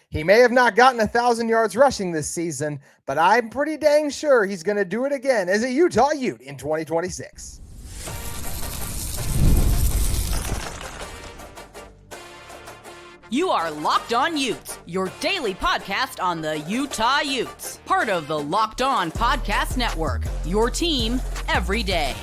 He may have not gotten 1,000 yards rushing this season, but I'm pretty dang sure he's going to do it again as a Utah Ute in 2026. You are Locked On Utes, your daily podcast on the Utah Utes. Part of the Locked On Podcast Network, your team every day.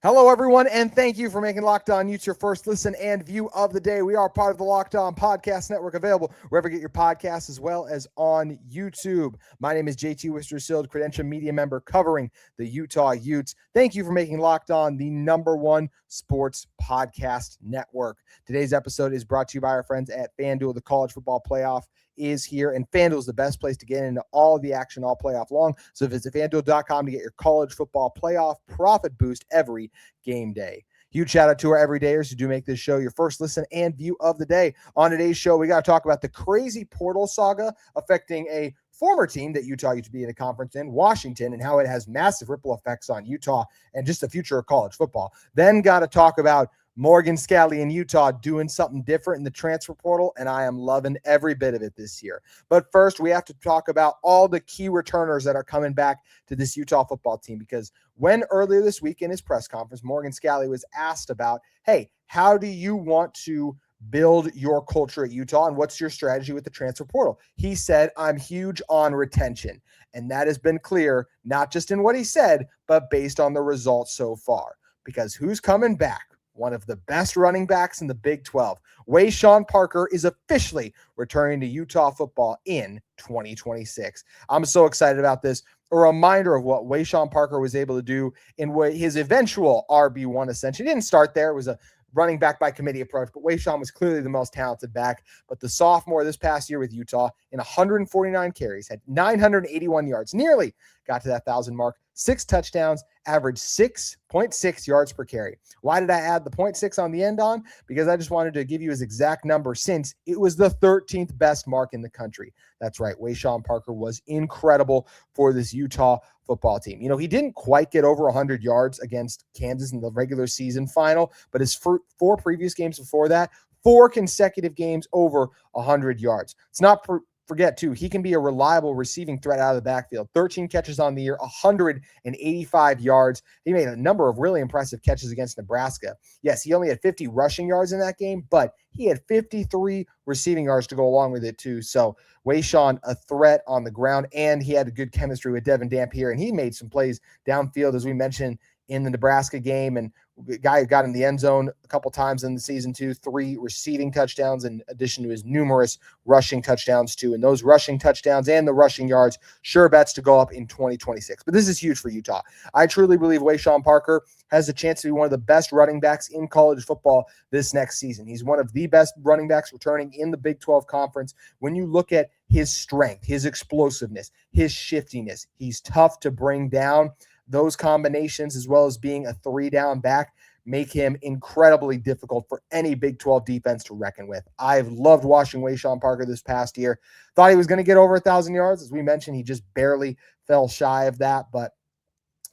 Hello, everyone, and thank you for making Locked On Utes your first listen and view of the day. We are part of the Locked On Podcast Network, available wherever you get your podcasts as well as on YouTube. My name is J.T. Wistrcill, credential media member covering the Utah Utes. Thank you for making Locked On the #1 sports podcast network. Today's episode is brought to you by our friends at FanDuel. The college football playoff is here, and FanDuel is the best place to get into all of the action all playoff long. So visit FanDuel.com to get your college football playoff profit boost every game day. Huge shout out to our everydayers who do make this show your first listen and view of the day. On today's show, we got to talk about the crazy portal saga affecting a former team that Utah used to be in a conference in, Washington, and how it has massive ripple effects on Utah and just the future of college football. Then got to talk about Morgan Scalley in Utah doing something different in the transfer portal, and I am loving every bit of it this year. But first, we have to talk about all the key returners that are coming back to this Utah football team, because when earlier this week in his press conference, Morgan Scalley was asked about, hey, how do you want to build your culture at Utah, and what's your strategy with the transfer portal? He said, I'm huge on retention. And that has been clear, not just in what he said, but based on the results so far. Because who's coming back? One of the best running backs in the Big 12. Wayshon Parker is officially returning to Utah football in 2026. I'm so excited about this. A reminder of what Wayshon Parker was able to do in his eventual RB1 ascension. He didn't start there. It was a running back by committee approach, but Wayshawn was clearly the most talented back. But the sophomore this past year with Utah in 149 carries, had 981 yards, nearly got to that 1,000 mark, 6 touchdowns, averaged 6.6 yards per carry. Why did I add the 0.6 on the end on? Because I just wanted to give you his exact number, since it was the 13th best mark in the country. That's right. Wayshon Parker was incredible for this Utah football team. You know, he didn't quite get over 100 yards against Kansas in the regular season final, but his 4 previous games before that, 4 consecutive games over 100 yards. It's not forget, too, he can be a reliable receiving threat out of the backfield. 13 catches on the year, 185 yards. He made a number of really impressive catches against Nebraska. Yes, he only had 50 rushing yards in that game, but he had 53 receiving yards to go along with it, too. So Wayshawn, a threat on the ground, and he had a good chemistry with Devin Dampier, and he made some plays downfield, as we mentioned, in the Nebraska game, and the guy who got in the end zone a couple times in the season too, 3 receiving touchdowns in addition to his numerous rushing touchdowns too. And those rushing touchdowns and the rushing yards, sure bets to go up in 2026. But this is huge for Utah. I truly believe Wayshon Parker has a chance to be one of the best running backs in college football this next season. He's one of the best running backs returning in the Big 12 conference. When you look at his strength, his explosiveness, his shiftiness, he's tough to bring down. Those combinations, as well as being a 3-down back, make him incredibly difficult for any Big 12 defense to reckon with. I've loved watching Wayshon Parker this past year. Thought he was going to get over 1,000 yards. As we mentioned, he just barely fell shy of that, but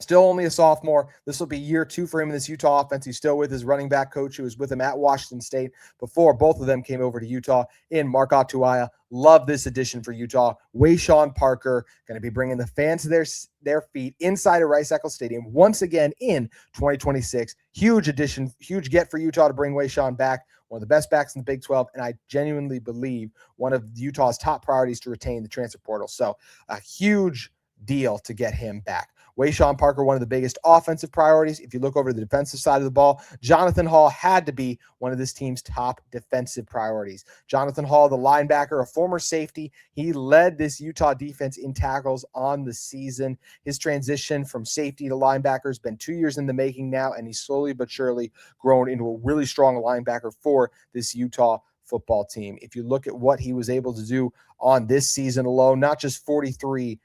still only a sophomore. This will be year 2 for him in this Utah offense. He's still with his running back coach who was with him at Washington State before both of them came over to Utah in Mark Atuaya. Love this addition for Utah. Wayshon Parker going to be bringing the fans to their feet inside of Rice-Eccles Stadium once again in 2026. Huge addition, huge get for Utah to bring Wayshawn back. One of the best backs in the Big 12, and I genuinely believe one of Utah's top priorities to retain the transfer portal. So a huge deal to get him back. Wayshon Parker, one of the biggest offensive priorities. If you look over to the defensive side of the ball, Jonathan Hall had to be one of this team's top defensive priorities. Jonathan Hall, the linebacker, a former safety, he led this Utah defense in tackles on the season. His transition from safety to linebacker has been 2 years in the making now, and he's slowly but surely grown into a really strong linebacker for this Utah football team. If you look at what he was able to do on this season alone, not just 43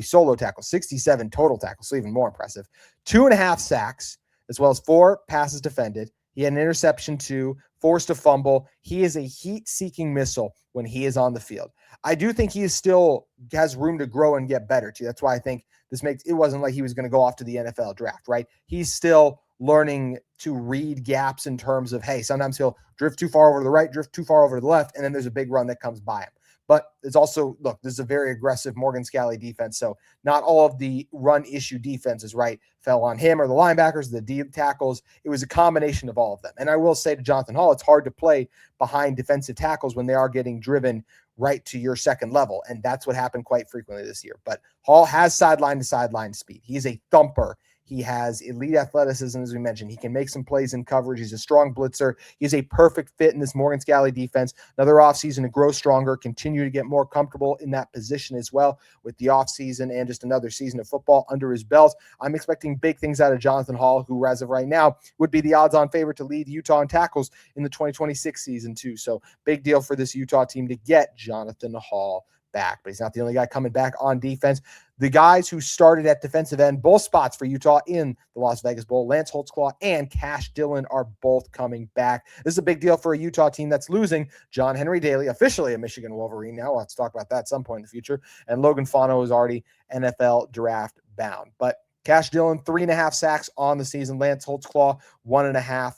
solo tackles, 67 total tackles, so even more impressive. 2.5 sacks, as well as 4 passes defended. He had an interception too, forced a fumble. He is a heat-seeking missile when he is on the field. I do think he still has room to grow and get better too. That's why I think it wasn't like he was going to go off to the NFL draft, right? He's still learning to read gaps in terms of, hey, sometimes he'll drift too far over to the right, drift too far over to the left, and then there's a big run that comes by him. But it's also, look, this is a very aggressive Morgan Scalley defense, so not all of the run issue defenses, right, fell on him or the linebackers, the D tackles. It was a combination of all of them. And I will say to Jonathan Hall, it's hard to play behind defensive tackles when they are getting driven right to your second level, and that's what happened quite frequently this year. But Hall has sideline to sideline speed. He's a thumper. He has elite athleticism, as we mentioned. He can make some plays in coverage. He's a strong blitzer. He's a perfect fit in this Morgan Scalley defense. Another offseason to grow stronger, continue to get more comfortable in that position as well with the offseason and just another season of football under his belt. I'm expecting big things out of Jonathan Hall, who, as of right now, would be the odds-on favorite to lead Utah in tackles in the 2026 season, too. So big deal for this Utah team to get Jonathan Hall back. But he's not the only guy coming back on defense. The guys who started at defensive end, both spots for Utah in the Las Vegas Bowl, Lance Holtzclaw and Kash Dillon are both coming back. This is a big deal for a Utah team that's losing John Henry Daly, officially a Michigan Wolverine now. We'll have to talk about that at some point in the future. And Logan Fano is already NFL draft bound. But Kash Dillon, 3.5 sacks on the season. Lance Holtzclaw, 1.5.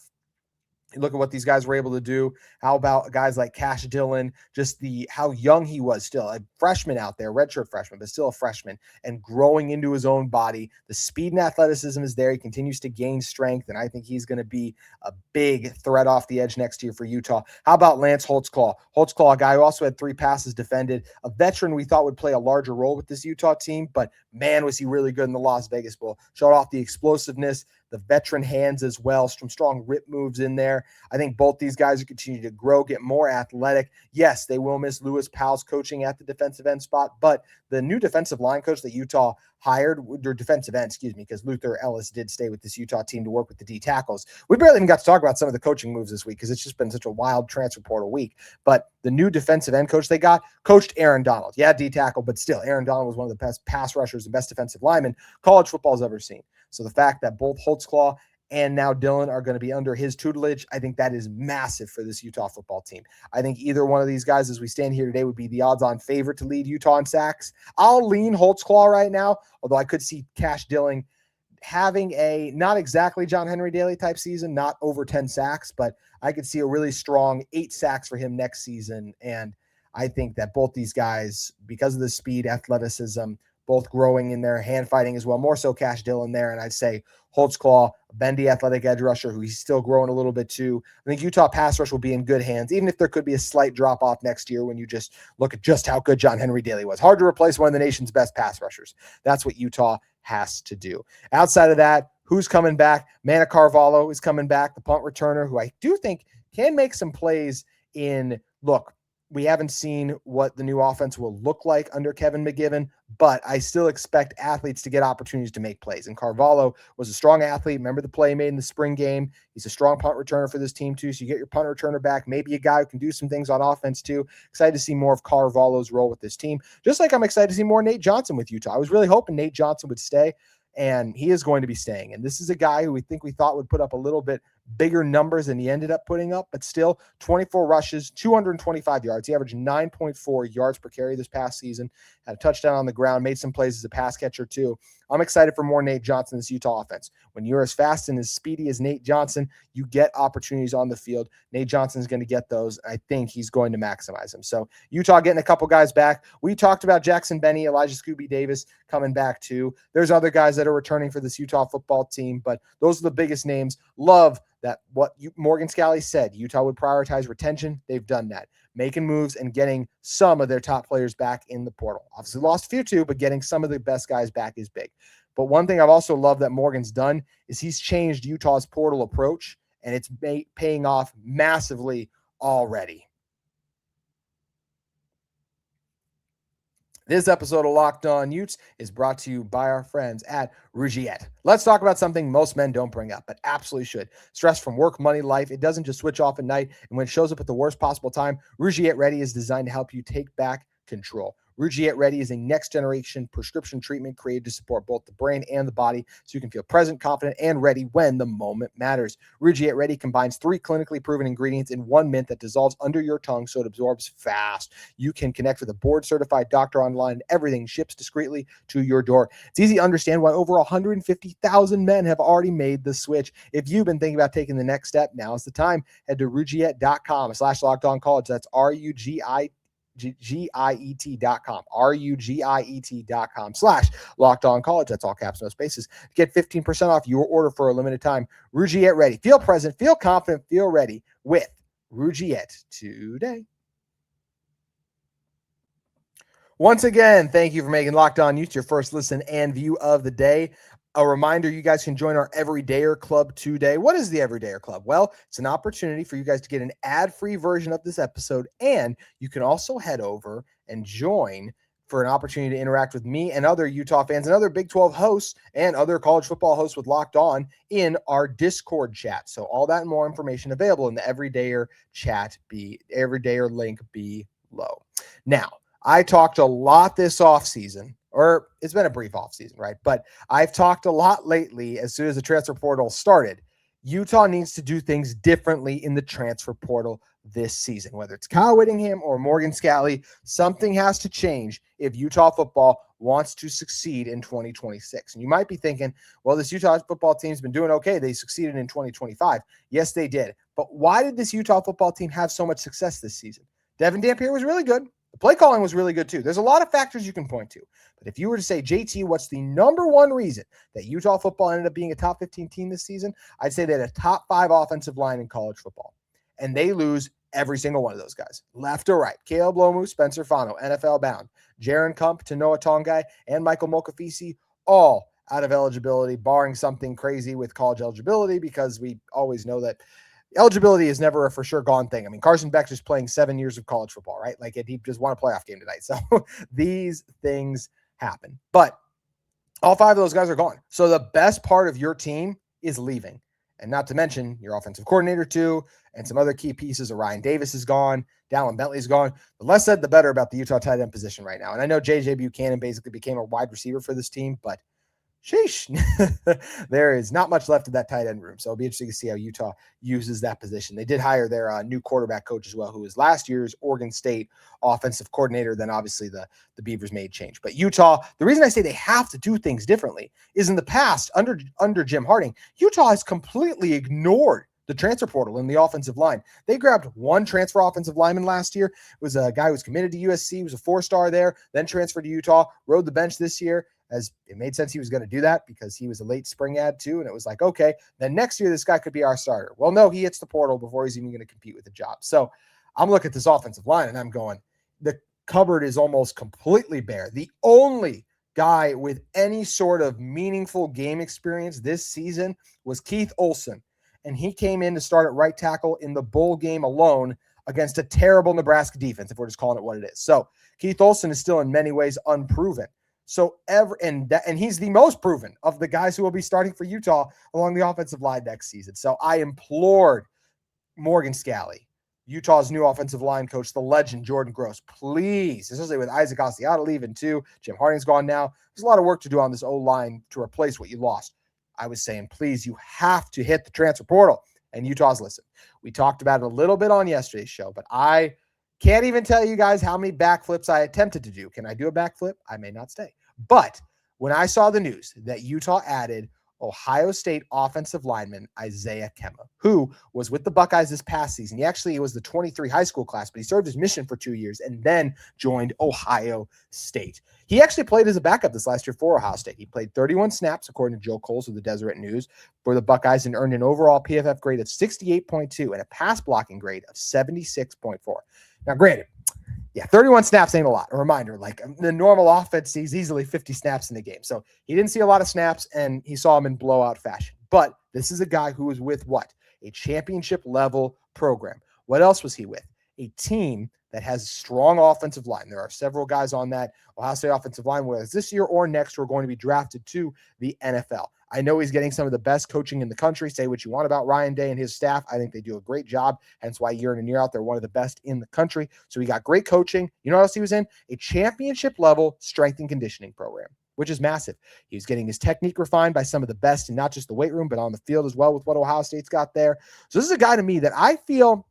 You look at what these guys were able to do. How about guys like Kash Dillon, just how young he was still, a freshman out there, redshirt freshman, but still a freshman, and growing into his own body. The speed and athleticism is there. He continues to gain strength, and I think he's going to be a big threat off the edge next year for Utah. How about Lance Holtzclaw? Holtzclaw, a guy who also had 3 passes defended, a veteran we thought would play a larger role with this Utah team, but man, was he really good in the Las Vegas Bowl. Showed off the explosiveness, the veteran hands as well, some strong rip moves in there. I think both these guys will continue to grow, get more athletic. Yes, they will miss Lewis Powell's coaching at the defensive end spot, but the new defensive line coach that Utah hired, or defensive end, because Luther Ellis did stay with this Utah team to work with the D tackles. We barely even got to talk about some of the coaching moves this week because it's just been such a wild transfer portal week. But the new defensive end coach they got coached Aaron Donald. Yeah, D tackle, but still, Aaron Donald was one of the best pass rushers and best defensive linemen college football's ever seen. So the fact that both Holtzclaw and now Dillon are going to be under his tutelage, I think that is massive for this Utah football team. I think either one of these guys, as we stand here today, would be the odds-on favorite to lead Utah in sacks. I'll lean Holtzclaw right now, although I could see Kash Dillon having a not exactly John Henry Daly type season, not over 10 sacks, but I could see a really strong 8 sacks for him next season. And I think that both these guys, because of the speed, athleticism, both growing in their hand fighting as well, more so Kash Dillon there. And I'd say Holtzclaw, a bendy athletic edge rusher who he's still growing a little bit too. I think Utah pass rush will be in good hands, even if there could be a slight drop off next year when you just look at just how good John Henry Daly was. Hard to replace one of the nation's best pass rushers. That's what Utah has to do. Outside of that, who's coming back? Mana Carvalho is coming back, the punt returner, who I do think can make some plays in, look, we haven't seen what the new offense will look like under Kevin McGivern, but I still expect athletes to get opportunities to make plays. And Carvalho was a strong athlete. Remember the play he made in the spring game? He's a strong punt returner for this team too. So you get your punt returner back, maybe a guy who can do some things on offense too. Excited to see more of Carvalho's role with this team. Just like I'm excited to see more Nate Johnson with Utah. I was really hoping Nate Johnson would stay, and he is going to be staying. And this is a guy who we thought would put up a little bit bigger numbers than he ended up putting up, but still 24 rushes, 225 yards. He averaged 9.4 yards per carry this past season, had a touchdown on the ground, made some plays as a pass catcher too. I'm excited for more Nate Johnson in this Utah offense. When you're as fast and as speedy as Nate Johnson, you get opportunities on the field. Nate Johnson is going to get those. I think he's going to maximize them. So Utah getting a couple guys back. We talked about Jackson Benny, Elijah Scooby Davis coming back too. There's other guys that are returning for this Utah football team, but those are the biggest names. Love that Morgan Scalley said, Utah would prioritize retention. They've done that. Making moves and getting some of their top players back in the portal. Obviously lost a few too, but getting some of the best guys back is big. But one thing I've also loved that Morgan's done is he's changed Utah's portal approach, and it's paying off massively already. This episode of Locked On Utes is brought to you by our friends at Reshape. Let's talk about something most men don't bring up, but absolutely should. Stress from work, money, life. It doesn't just switch off at night, and when it shows up at the worst possible time, Reshape Ready is designed to help you take back control. Rugiet Ready is a next-generation prescription treatment created to support both the brain and the body so you can feel present, confident, and ready when the moment matters. Rugiet Ready combines 3 clinically proven ingredients in 1 mint that dissolves under your tongue so it absorbs fast. You can connect with a board-certified doctor online, and everything ships discreetly to your door. It's easy to understand why over 150,000 men have already made the switch. If you've been thinking about taking the next step, now is the time. Head to rugiet.com/lockedoncollege. That's RUGIET.com. RUGIET.com/LockedOnCollege. That's all caps, no spaces. Get 15% off your order for a limited time. Rugiet Ready. Feel present, feel confident, feel ready with Rugiet today. Once again, thank you for making Locked On Utes your first listen and view of the day. A reminder, you guys can join our Everydayer Club today. What is the Everydayer Club? Well, it's an opportunity for you guys to get an ad-free version of this episode, and you can also head over and join for an opportunity to interact with me and other Utah fans and other Big 12 hosts and other college football hosts with Locked On in our Discord chat. So all that and more information available in the Everydayer chat, Everydayer link below. Now, I talked a lot this offseason, or it's been a brief offseason, right? But I've talked a lot lately as soon as the transfer portal started. Utah needs to do things differently in the transfer portal this season, whether it's Kyle Whittingham or Morgan Scalley. Something has to change if Utah football wants to succeed in 2026. And you might be thinking, well, this Utah football team's been doing okay. They succeeded in 2025. Yes, they did. But why did this Utah football team have so much success this season? Devin Dampier was really good. The play calling was really good too. There's a lot of factors you can point to. But if you were to say, JT, what's the number one reason that Utah football ended up being a top 15 team this season? I'd say they had a top 5 offensive line in college football. And they lose every single one of those guys, left or right. Caleb Lomu, Spencer Fano, NFL bound. Jaron Kump, Tanoa Tongai, and Michael Mokafisi, all out of eligibility, barring something crazy with college eligibility, because we always know that eligibility is never a for sure gone thing. I mean, Carson Beck is playing 7 years of college football, right? Like, he just won a playoff game tonight. So these things happen. But all 5 of those guys are gone. So the best part of your team is leaving. And not to mention your offensive coordinator too, and some other key pieces. Orion Davis is gone. Dallin Bentley's gone. The less said, the better about the Utah tight end position right now. And I know J.J. Buchanan basically became a wide receiver for this team, but sheesh, there is not much left of that tight end room. So it'll be interesting to see how Utah uses that position. They did hire their new quarterback coach as well, who was last year's Oregon State offensive coordinator. Then obviously the Beavers made change. But Utah, the reason I say they have to do things differently is in the past, under Jim Harding, Utah has completely ignored the transfer portal in the offensive line. They grabbed one transfer offensive lineman last year. It was a guy who was committed to USC, was a 4-star there, then transferred to Utah, rode the bench this year, as it made sense he was going to do that because he was a late spring ad too. And it was like, okay, then next year this guy could be our starter. Well, no, he hits the portal before he's even going to compete with the job. So I'm looking at this offensive line and I'm going, the cupboard is almost completely bare. The only guy with any sort of meaningful game experience this season was Keith Olson. And he came in to start at right tackle in the bowl game alone against a terrible Nebraska defense, if we're just calling it what it is. So Keith Olson is still in many ways unproven. So and he's the most proven of the guys who will be starting for Utah along the offensive line next season. So I implored Morgan Scalley, Utah's new offensive line coach, the legend Jordan Gross, please, especially with Isaac Asiata leaving too, Jim Harding's gone now. There's a lot of work to do on this O-line to replace what you lost. I was saying, please, you have to hit the transfer portal. And Utah's listened. We talked about it a little bit on yesterday's show, but I can't even tell you guys how many backflips I attempted to do. Can I do a backflip? I may not stay. But when I saw the news that Utah added Ohio State offensive lineman Isaiah Kema, who was with the Buckeyes this past season. He actually was the 23 high school class, but he served his mission for 2 years and then joined Ohio State. He actually played as a backup this last year for Ohio State. He played 31 snaps, according to Joe Coles of the Deseret News, for the Buckeyes and earned an overall PFF grade of 68.2 and a pass blocking grade of 76.4. Now, granted, 31 snaps ain't a lot. A reminder, like the normal offense sees easily 50 snaps in the game. So he didn't see a lot of snaps, and he saw him in blowout fashion. But this is a guy who was with what? A championship-level program. What else was he with? A team that has a strong offensive line. There are several guys on that Ohio State offensive line, whether it's this year or next, who are going to be drafted to the NFL. I know he's getting some of the best coaching in the country. Say what you want about Ryan Day and his staff. I think they do a great job. Hence why year in and year out, they're one of the best in the country. So he got great coaching. You know what else he was in? A championship level strength and conditioning program, which is massive. He was getting his technique refined by some of the best in not just the weight room, but on the field as well with what Ohio State's got there. So this is a guy to me that I feel,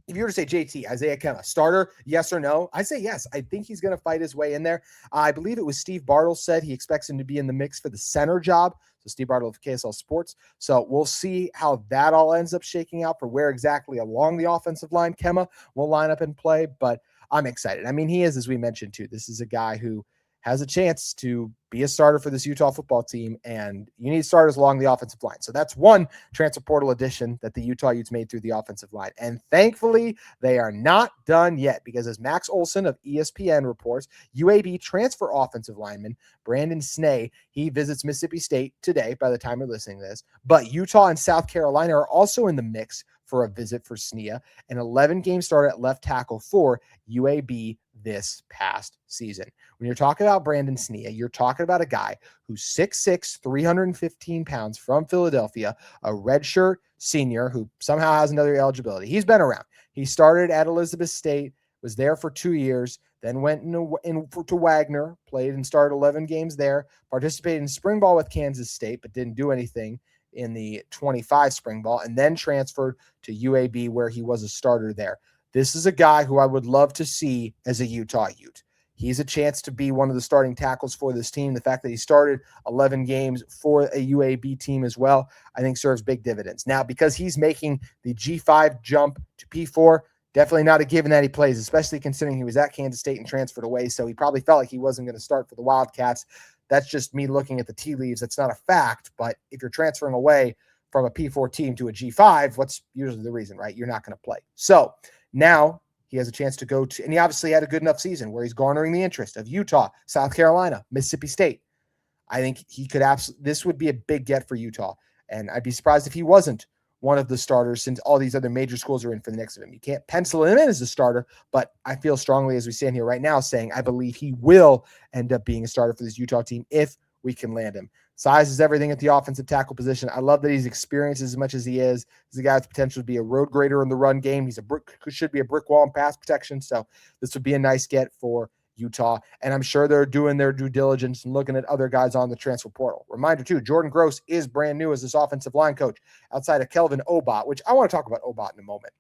if you were to say JT, Isaiah Kema, starter, yes or no? I say yes. I think he's going to fight his way in there. I believe it was Steve Bartle said he expects him to be in the mix for the center job. So Steve Bartle of KSL Sports. So we'll see how that all ends up shaking out for where exactly along the offensive line Kema will line up and play. But I'm excited. I mean, he is, as we mentioned too, this is a guy who has a chance to be a starter for this Utah football team, and you need starters along the offensive line. So that's one transfer portal addition that the Utah Utes made through the offensive line. And thankfully, they are not done yet, because as Max Olson of ESPN reports, UAB transfer offensive lineman Brandon Sneh, he visits Mississippi State today by the time you're listening to this, but Utah and South Carolina are also in the mix for a visit for Sneh, an 11-game start at left tackle for UAB this past season. When you're talking about Brandon Sneh, you're talking about a guy who's 6'6", 315 pounds from Philadelphia, a redshirt senior who somehow has another eligibility. He's been around. He started at Elizabeth State, was there for 2 years, then went to Wagner, played and started 11 games there, participated in spring ball with Kansas State, but didn't do anything in the 25 spring ball, and then transferred to UAB where he was a starter there. This is a guy who I would love to see as a Utah Ute. He's a chance to be one of the starting tackles for this team. The fact that he started 11 games for a UAB team as well, I think serves big dividends. Now, because he's making the G5 jump to P4, definitely not a given that he plays, especially considering he was at Kansas State and transferred away, so he probably felt like he wasn't going to start for the Wildcats. That's just me looking at the tea leaves. That's not a fact, but if you're transferring away from a P4 team to a G5, what's usually the reason, right? You're not going to play. So now he has a chance to go to, and he obviously had a good enough season where he's garnering the interest of Utah, South Carolina, Mississippi State. I think he could this would be a big get for Utah, and I'd be surprised if he wasn't one of the starters, since all these other major schools are in for the next of him. You can't pencil him in as a starter, but I feel strongly as we stand here right now saying I believe he will end up being a starter for this Utah team if we can land him. Size is everything at the offensive tackle position. I love that he's experienced as much as he is. He's a guy with potential to be a road grader in the run game. He's should be a brick wall in pass protection. So this would be a nice get for Utah. And I'm sure they're doing their due diligence and looking at other guys on the transfer portal. Reminder too, Jordan Gross is brand new as this offensive line coach outside of Kelvin Obot, which I want to talk about Obot in a moment.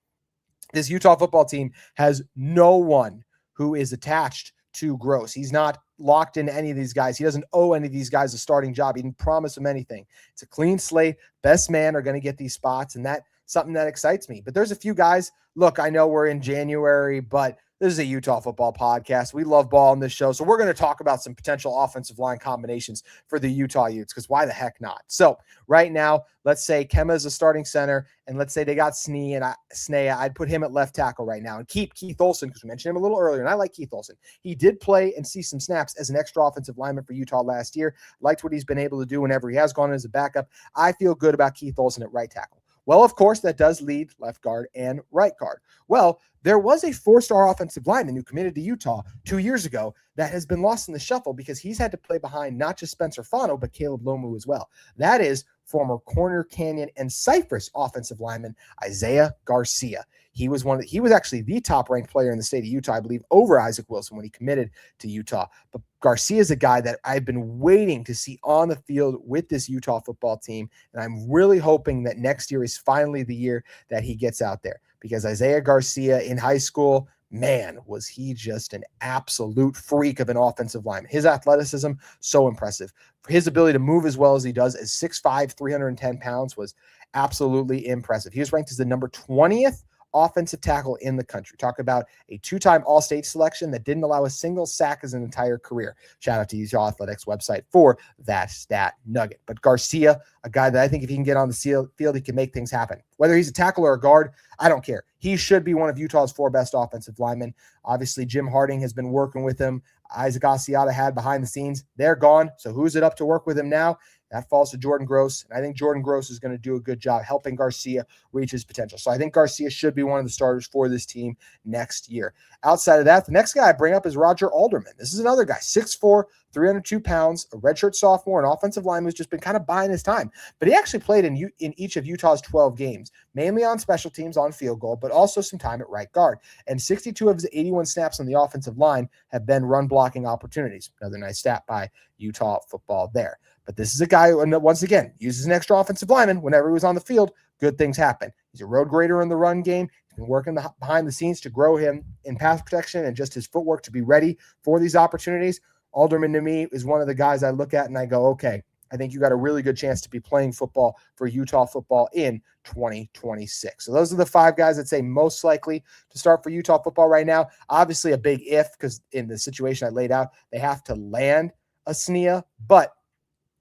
This Utah football team has no one who is attached to Gross. He's not locked into any of these guys. He doesn't owe any of these guys a starting job. He didn't promise them anything. It's a clean slate. Best man are going to get these spots, and that's something that excites me. But there's a few guys. Look, I know we're in January, but this is a Utah football podcast. We love ball on this show. So we're going to talk about some potential offensive line combinations for the Utah Utes, because why the heck not? So right now, let's say Kema is a starting center, and let's say they got Sneh. I'd put him at left tackle right now and keep Keith Olson, because we mentioned him a little earlier, and I like Keith Olson. He did play and see some snaps as an extra offensive lineman for Utah last year. Liked what he's been able to do whenever he has gone in as a backup. I feel good about Keith Olson at right tackle. Well, of course, that does lead left guard and right guard. Well, there was a 4-star offensive lineman who committed to Utah 2 years ago that has been lost in the shuffle because he's had to play behind not just Spencer Fano, but Caleb Lomu as well. That is former Corner Canyon and Cypress offensive lineman Isaiah Garcia. He was actually the top-ranked player in the state of Utah, I believe, over Isaac Wilson when he committed to Utah. But Garcia is a guy that I've been waiting to see on the field with this Utah football team, and I'm really hoping that next year is finally the year that he gets out there, because Isaiah Garcia in high school, man, was he just an absolute freak of an offensive lineman. His athleticism, so impressive. His ability to move as well as he does as 6'5", 310 pounds was absolutely impressive. He was ranked as the number 20th offensive tackle in the country. Talk about a 2-time All-State selection that didn't allow a single sack as an entire career. Shout out to Utah Athletics website for that stat nugget. But Garcia, a guy that I think if he can get on the field, he can make things happen. Whether he's a tackle or a guard, I don't care. He should be one of Utah's 4 best offensive linemen. Obviously, Jim Harding has been working with him. Isaac Asiata had behind the scenes. They're gone. So who's it up to work with him now? That falls to Jordan Gross. And I think Jordan Gross is going to do a good job helping Garcia reach his potential. So I think Garcia should be one of the starters for this team next year. Outside of that, the next guy I bring up is Roger Alderman. This is another guy, 6'4", 302 pounds, a redshirt sophomore, an offensive lineman who's just been kind of buying his time. But he actually played in each of Utah's 12 games, mainly on special teams on field goal, but also some time at right guard. And 62 of his 81 snaps on the offensive line have been run blocking opportunities. Another nice stat by Utah football there. But this is a guy who, once again, uses an extra offensive lineman whenever he was on the field. Good things happen. He's a road grader in the run game. He's been working behind the scenes to grow him in pass protection and just his footwork to be ready for these opportunities. Alderman, to me, is one of the guys I look at and I go, okay, I think you got a really good chance to be playing football for Utah football in 2026. So those are the 5 guys I'd say most likely to start for Utah football right now. Obviously a big if, because in the situation I laid out, they have to land a Sneh, but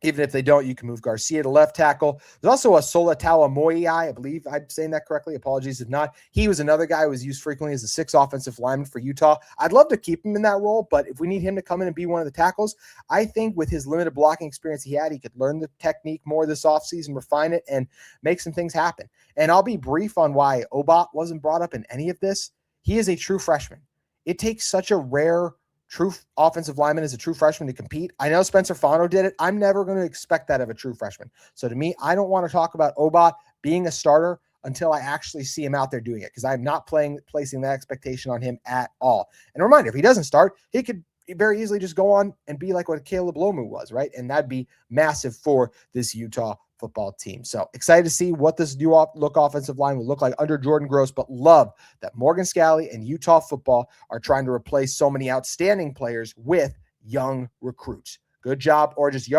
even if they don't, you can move Garcia to left tackle. There's also a Solatawa Moiai. I believe I'm saying that correctly. Apologies if not. He was another guy who was used frequently as a 6 offensive lineman for Utah. I'd love to keep him in that role, but if we need him to come in and be one of the tackles, I think with his limited blocking experience he had, he could learn the technique more this offseason, refine it, and make some things happen. And I'll be brief on why Obot wasn't brought up in any of this. He is a true freshman. It takes such a rare true offensive lineman as a true freshman to compete. I know Spencer Fano did it. I'm never going to expect that of a true freshman. So to me, I don't want to talk about Obot being a starter until I actually see him out there doing it, because I'm not placing that expectation on him at all. And a reminder, if he doesn't start, he could very easily just go on and be like what Caleb Lomu was, right? And that'd be massive for this Utah football team. So excited to see what this new look offensive line will look like under Jordan Gross, but love that Morgan Scalley and Utah football are trying to replace so many outstanding players with young recruits. Good job. Replace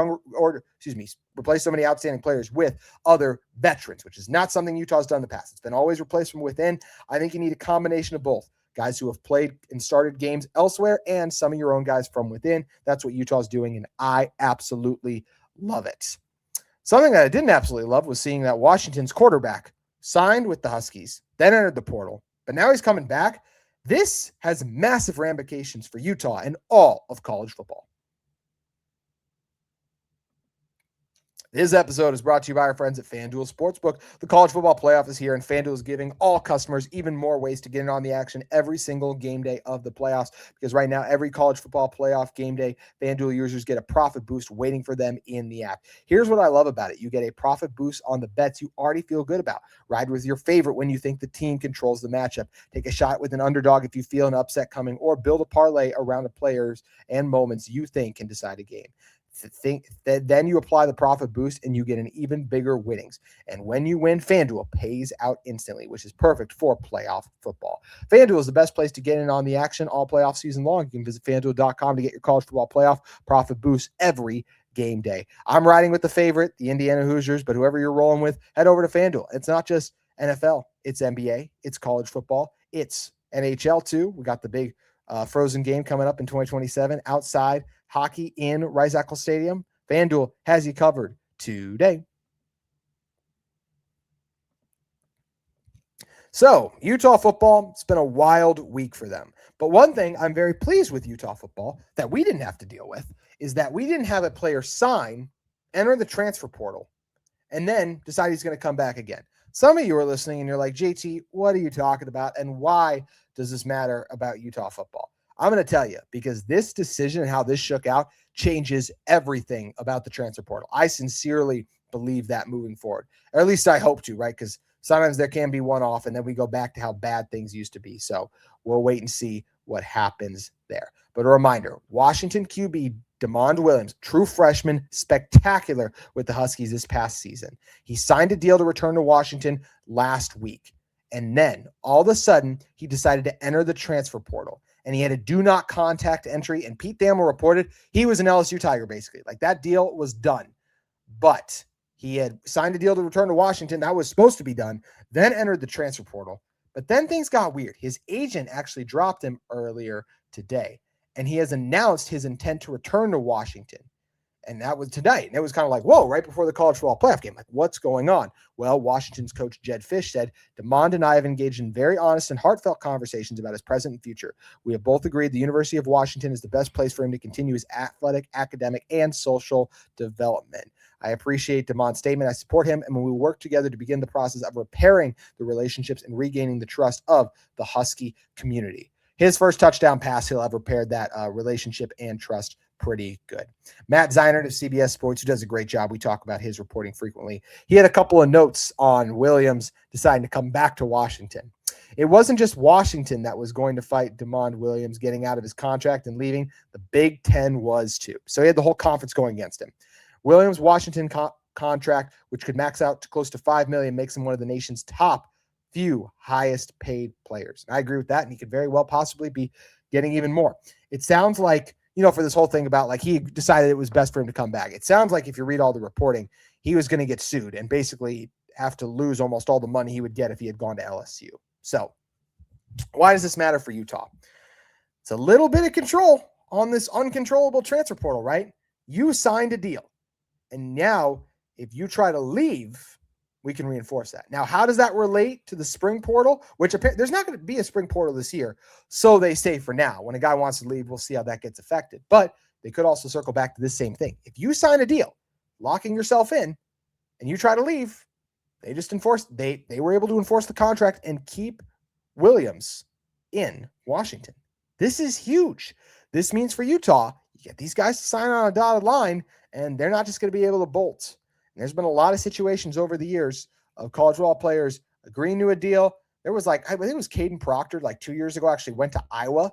so many outstanding players with other veterans, which is not something Utah's done in the past. It's been always replaced from within. I think you need a combination of both. Guys who have played and started games elsewhere and some of your own guys from within. That's what Utah's doing, and I absolutely love it. Something that I didn't absolutely love was seeing that Washington's quarterback signed with the Huskies, then entered the portal, but now he's coming back. This has massive ramifications for Utah and all of college football. This episode is brought to you by our friends at FanDuel Sportsbook. The college football playoff is here, and FanDuel is giving all customers even more ways to get in on the action every single game day of the playoffs. Because right now, every college football playoff game day, FanDuel users get a profit boost waiting for them in the app. Here's what I love about it. You get a profit boost on the bets you already feel good about. Ride with your favorite when you think the team controls the matchup. Take a shot with an underdog if you feel an upset coming, or build a parlay around the players and moments you think can decide a game. Then you apply the profit boost and you get an even bigger winnings. And when you win, FanDuel pays out instantly, which is perfect for playoff football. FanDuel is the best place to get in on the action all playoff season long. You can visit FanDuel.com to get your college football playoff profit boost every game day. I'm riding with the favorite, the Indiana Hoosiers, but whoever you're rolling with, head over to FanDuel. It's not just NFL, it's NBA, it's college football, it's NHL too. We got the big Frozen game coming up in 2027 outside hockey in Rice-Eccles Stadium. FanDuel has you covered today. So Utah football, it's been a wild week for them. But one thing I'm very pleased with Utah football that we didn't have to deal with is that we didn't have a player sign, enter the transfer portal, and then decide he's going to come back again. Some of you are listening and you're like, JT, what are you talking about? And why does this matter about Utah football? I'm going to tell you, because this decision and how this shook out changes everything about the transfer portal. I sincerely believe that moving forward, or at least I hope to, right? Because sometimes there can be one-off and then we go back to how bad things used to be. So we'll wait and see what happens there. But a reminder, Washington QB DeMond Williams, true freshman, spectacular with the Huskies this past season. He signed a deal to return to Washington last week. And then all of a sudden, he decided to enter the transfer portal. And he had a do not contact entry. And Pete Thamel reported he was an LSU Tiger, basically. Like, that deal was done. But he had signed a deal to return to Washington. That was supposed to be done. Then entered the transfer portal. But then things got weird. His agent actually dropped him earlier today. And he has announced his intent to return to Washington. And that was today. And it was kind of like, whoa, right before the college football playoff game. Like, what's going on? Well, Washington's coach Jed Fish said, DeMond and I have engaged in very honest and heartfelt conversations about his present and future. We have both agreed the University of Washington is the best place for him to continue his athletic, academic, and social development. I appreciate DeMond's statement. I support him, and we will work together to begin the process of repairing the relationships and regaining the trust of the Husky community. His first touchdown pass, he'll have repaired that relationship and trust pretty good. Matt Zeinert of CBS Sports, who does a great job. We talk about his reporting frequently. He had a couple of notes on Williams deciding to come back to Washington. It wasn't just Washington that was going to fight DeMond Williams getting out of his contract and leaving. The Big Ten was too. So he had the whole conference going against him. Williams' Washington contract, which could max out to close to $5 million, makes him one of the nation's top few highest paid players. And I agree with that, and he could very well possibly be getting even more. It sounds like, for this whole thing about like he decided it was best for him to come back. It sounds like if you read all the reporting, he was going to get sued and basically have to lose almost all the money he would get if he had gone to LSU. So why does this matter for Utah? It's a little bit of control on this uncontrollable transfer portal, right? You signed a deal. And now if you try to leave, we can reinforce that. Now, how does that relate to the spring portal? Which there's not going to be a spring portal this year. So they say for now, when a guy wants to leave, we'll see how that gets affected. But they could also circle back to this same thing. If you sign a deal, locking yourself in, and you try to leave, they were able to enforce the contract and keep Williams in Washington. This is huge. This means for Utah, you get these guys to sign on a dotted line, and they're not just going to be able to bolt. And there's been a lot of situations over the years of college football players agreeing to a deal. There was I think it was Caden Proctor 2 years ago, actually went to Iowa,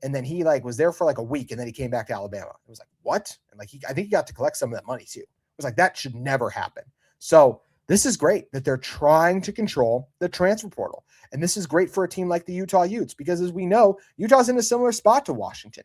and then he was there for a week, and then he came back to Alabama. It was what? And I think he got to collect some of that money too. It was that should never happen. So this is great that they're trying to control the transfer portal. And this is great for a team like the Utah Utes because, as we know, Utah's in a similar spot to Washington.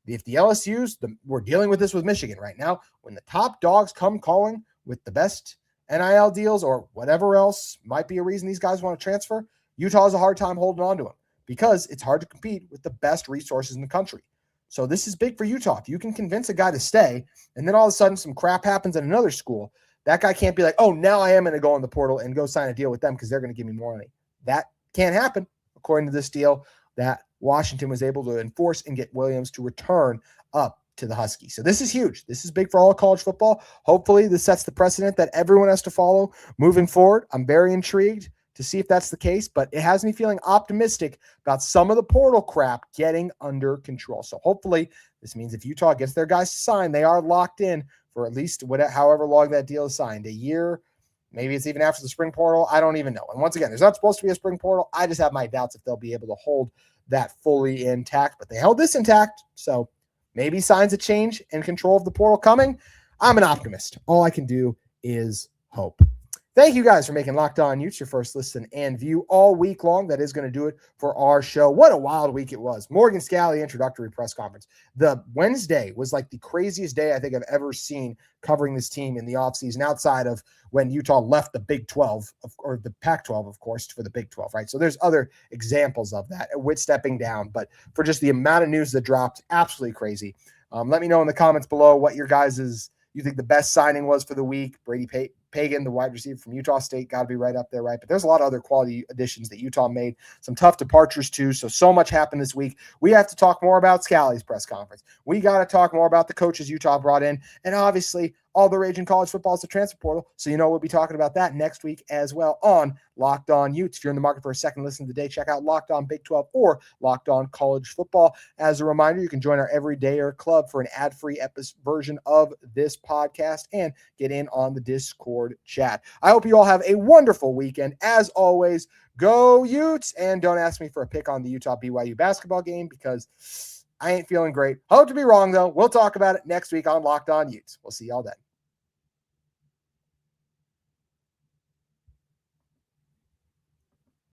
If the LSUs, we're dealing with this with Michigan right now, when the top dogs come calling with the best NIL deals or whatever else might be a reason these guys want to transfer, Utah has a hard time holding on to them because it's hard to compete with the best resources in the country. So this is big for Utah. If you can convince a guy to stay and then all of a sudden some crap happens at another school, that guy can't be oh, now I am going to go in the portal and go sign a deal with them because they're going to give me more money. That can't happen, according to this deal that Washington was able to enforce and get Williams to return up to the Huskies. So this is huge. This is big for all of college football. Hopefully this sets the precedent that everyone has to follow moving forward. I'm very intrigued to see if that's the case, but it has me feeling optimistic about some of the portal crap getting under control. So hopefully this means if Utah gets their guys to sign, they are locked in for at least however long that deal is signed, a year. Maybe it's even after the spring portal. I don't even know. And once again, there's not supposed to be a spring portal. I just have my doubts if they'll be able to hold that fully intact, but they held this intact. So maybe signs of change and control of the portal coming. I'm an optimist. All I can do is hope. Thank you guys for making Locked On Utes your first listen and view all week long. That is going to do it for our show. What a wild week it was. Morgan Scalley introductory press conference. The Wednesday was the craziest day I think I've ever seen covering this team in the offseason outside of when Utah left the Big 12 or the Pac-12, of course, for the Big 12, right? So there's other examples of that with stepping down, but for just the amount of news that dropped, absolutely crazy. Let me know in the comments below what you think the best signing was for the week. Brady Pagan, the wide receiver from Utah State, got to be right up there, right? But there's a lot of other quality additions that Utah made. Some tough departures too. So much happened this week. We have to talk more about Scalley's press conference. We got to talk more about the coaches Utah brought in. And obviously, all the rage in college football is the transfer portal. So we'll be talking about that next week as well on Locked On Utes. If you're in the market for a second listen today, check out Locked On Big 12 or Locked On College Football. As a reminder, you can join our Everydayer Club for an ad-free version of this podcast and get in on the Discord chat. I hope you all have a wonderful weekend. As always, go Utes, and don't ask me for a pick on the Utah BYU basketball game because I ain't feeling great. Hope to be wrong, though. We'll talk about it next week on Locked On Utes. We'll see y'all then.